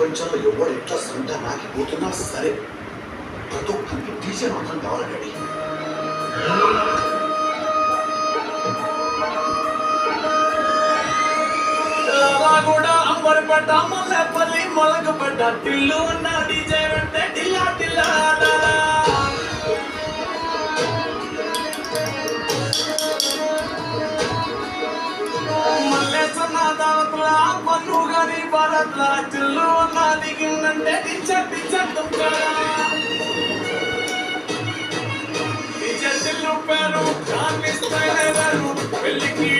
ప్రపంచంలో ఎవడు ఎట్లా సంట నాకిపోతున్నా సరే, ప్రతి ఒక్కరికి డీజే మాత్రం కావాలి డాడీ. కూడా అంబర్పడ్డ మల్లెపల్లి మొలకపడ్డ టిల్లు ఉన్న డీజే అంటే టిల్లా టిల్లా దావత్లా పన్ను గాని భారత్లా చిల్లు ఉన్న దిగిందంటే టీచర్ టీచర్ చిల్లు పేరు పెళ్లికి